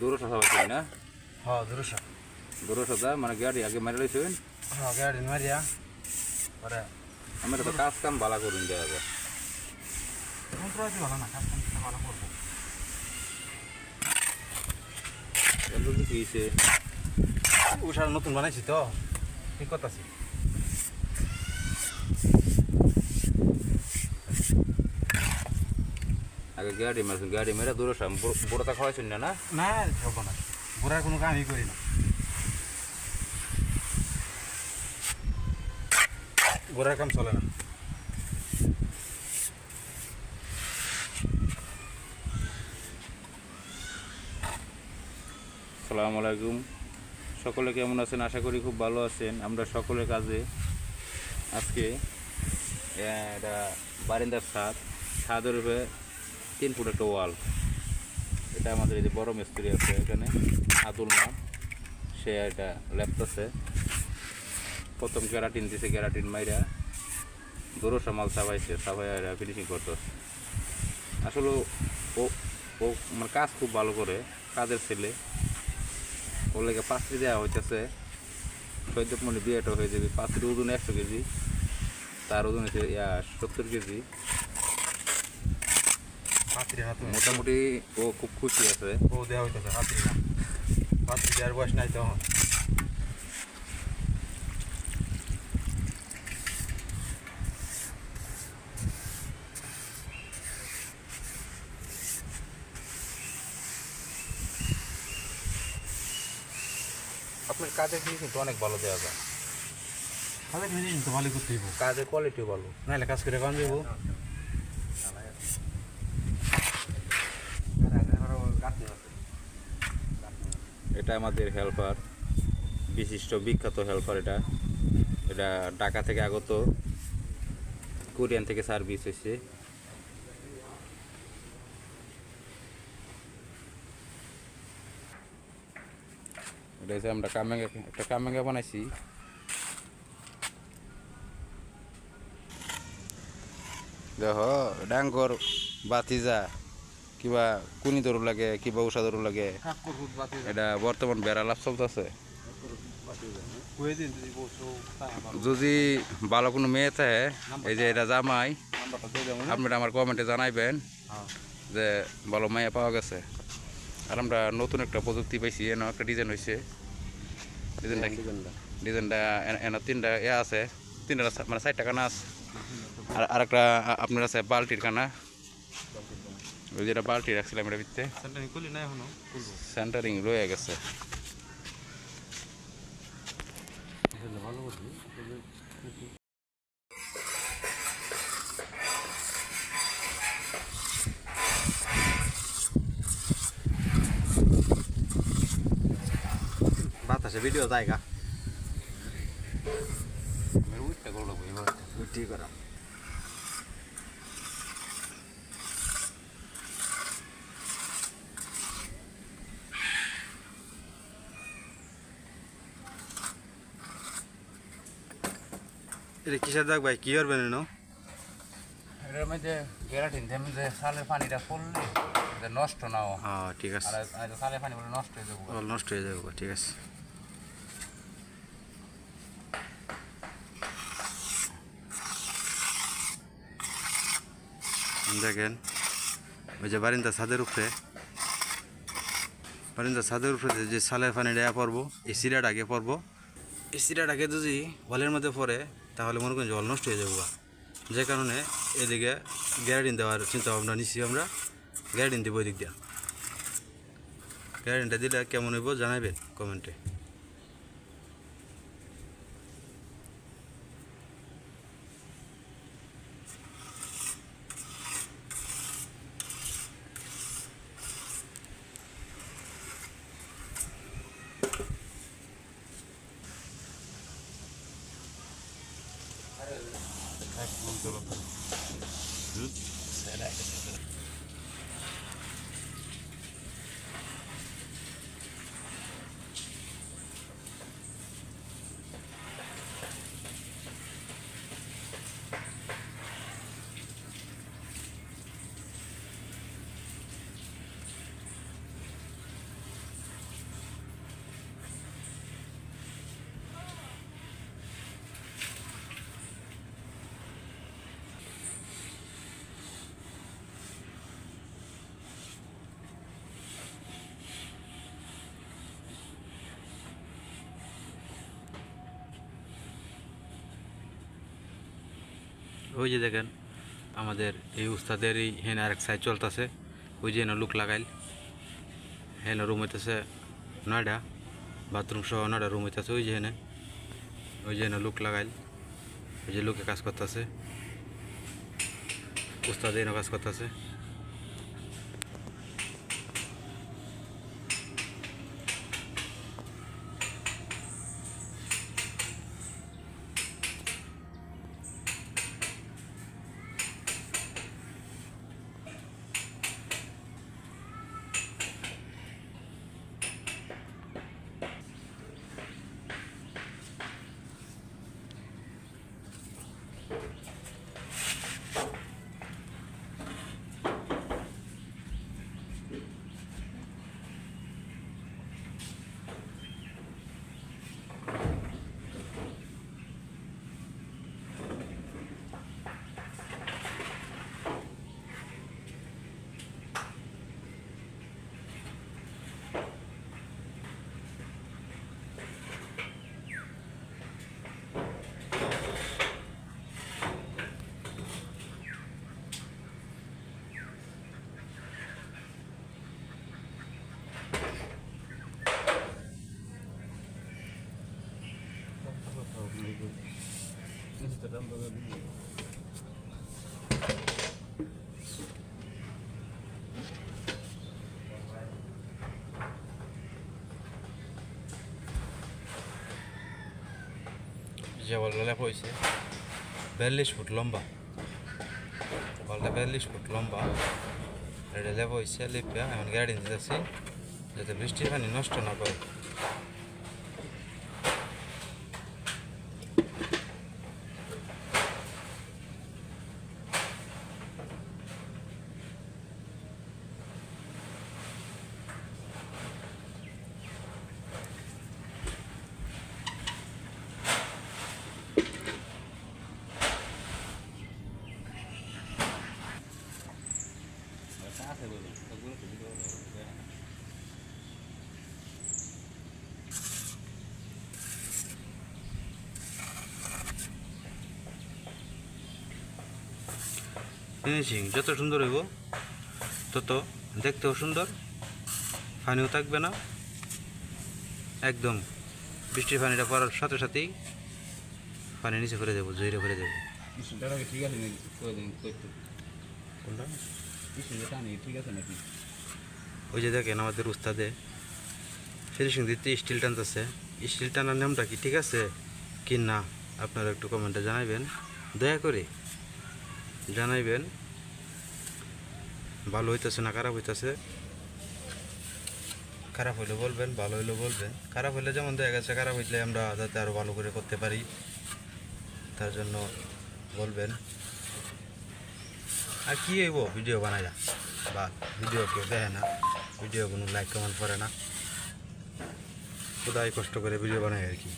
দূরশো সবাই না? হ্যাঁ দুশো। দূরশোটা মানে গাড়ি আগে মারি লইছেন? হ্যাঁ গাড়ি মারিয়া পরে আমরা তো কাজ কাম ভালো করুন দেওয়া যায়। ভালো না, কাজ কাম ভালো করবো। এগুলো কি হয়েছে? উষার নতুন বানাইছি তো, ঠিক করতেছি। আগে গাড়ি মারছেন, গাড়ি মেরে দূরশো বড়টা খাওয়াইছেন না? না না হবো না, ঘোরার কোনো কামই করি না। ঘোরার কাম চলে না। আসসালামু আলাইকুম, সকলে কেমন আছেন? আশা করি খুব ভালো আছেন। আমরা সকলের কাজে আজকে এটা বারিন্দার ছাদের উপরে 3 ফুট একটা ওয়াল। এটা আমাদের এই যে বড় মিস্ত্রি আছে এখানে, আতুল নাম, সে এটা লেপতেছে। প্রথম ক্যারাটিন দিছে, ক্যারাটিন মাইরা দূরশো মাল চাবাইছে, চাবাই ফিনিশিং করতেছে। আসলে ও ও মানে কাজ খুব ভালো করে, কাজের ছেলে। ওর লেগে পাঁচটি দেওয়া হইতেছে। সৈয়দ মনে বিয়েটা হয়ে যাবে। পাঁচটির ওজন 100 কেজি, তার ওজন হচ্ছে 70 কেজি। মোটামুটি ও খুব খুশি আছে। ও দেওয়া হইতেছে হাতির না, হাতির দেওয়ার বয়স নাই তখন। আপনার কাজের ফিনিশিং তো অনেক ভালো দেওয়া যায়। তাহলে ফিনিশিং তো ভালো করতে হইব, কাজের কোয়ালিটিও ভালো, নাহলে কাজ করে কাম দেবো। এটা আমাদের হেল্পার, বিশিষ্ট বিখ্যাত হেল্পার। এটা এটা ঢাকা থেকে আগত, কোরিয়ান থেকে সার্ভিস হয়েছে। এটা হচ্ছে আমরা একটা কামেঙ্গা বানাইছি। দেখো ডাঙ্গর বাতিজা কিবা কুনি দৌড় লাগে, কিবা উষা দৌড় লাগে। এটা বর্তমান বেড়া লাভ চলতেছে। যদি ভালো কোনো মেয়ে থাকে, এই যে এটা জামাই, আপনারা আমার কমেন্টে জানাইবেন যে ভালো মেয়ে পাওয়া গেছে। আর আমরা নতুন একটা প্রযুক্তি পাইছি, এনে একটা ডিজাইন হয়েছে। ডিজাইনটা এনে 3টা আছে, 3টা মানে 4টা কানা আছে। আর একটা আপনার আছে বালতির কানা, ওই যেটা বালতি রাখছিলাম এটার ভিতরে সেন্টারিং রয়ে গেছে। বাতাসে ভিডিও জায়গা ঠিক করা। এটা কিসের দাগ ভাই, কি করবেন এনো? এটার মধ্যে গ্যারান্টি তেমনি যে সালের পানিটা পড়লে নষ্ট না হয়। হ্যাঁ ঠিক আছে, আর সালের পানি বলে নষ্ট হয়ে যাবো, নষ্ট হয়ে যাবে। ঠিক আছে, দেখেন ওই যে বারিন্দা ছাদের উপরে যে সালের পানি দেওয়া পড়বো, এই সিরাটা আগে পড়বো। এই সিরাটা আগে যদি ওয়ালের মধ্যে পড়ে তাহলে মনে করেন জল নষ্ট হয়ে যাবো। যে কারণে এদিকে গ্যারান্টি দেওয়ার চিন্তা ভাবনা নিচ্ছি আমরা। গ্যারান্টি দেবো এদিক দিয়া। গ্যারান্টিটা দিলে কেমন হইব জানাবেন কমেন্টে। ওই যে দেখেন আমাদের এই উস্তাদেরই হেন আরেক সাইড চলতেছে, ওই যে হেন লুক লাগাইল, হেন রুম হইতেছে 9টা, বাথরুম সহ 9টা রুম হইতেছে। ওই যে হেনে, ওই যে হেন লুক লাগাইল, ওই যে লুকে কাজ করতেছে, উস্তাদ এনে কাজ করতেছে। যে বলটা লেপা হয়েছে 42 ফুট লম্বা, বলটা 42 ফুট লম্বা। এটা লেপা হয়েছে, লেপিয়া এখন গাড়ি দিতেছি যাতে বৃষ্টির পানি নষ্ট না করে। ফিনিশিং যত সুন্দর হইব তত দেখতেও সুন্দর, পানিও থাকবে না একদম। বৃষ্টির পানিটা পড়ার সাথে সাথেই পানি নিচে ফেলে দেবো, জয়রে ফেলে দেবো। ঠিক আছে নাকি কোনটা? ঠিক আছে নাকি? ওই যে দেখেন আমাদের উস্তাদে ফিনিশিং দিতে স্টিল টানতেছে। স্টিল টানার নামটা কি ঠিক আছে কি না আপনারা একটু কমেন্টে জানাইবেন, দয়া করে জানাইবেন। ভালো হইতেছে না খারাপ হইতেছে, খারাপ হইলে বলবেন, ভালো হইলে বলবেন। খারাপ হইলে যেমন দেখা গেছে, খারাপ হইলে আমরা যাতে আরও ভালো করে করতে পারি তার জন্য বলবেন। আর কি হইব ভিডিও বানাইলা বা ভিডিও কেউ দেখে না, ভিডিও কোনো লাইক কমেন্ট করে না, খোদাই কষ্ট করে ভিডিও বানাই আর কি।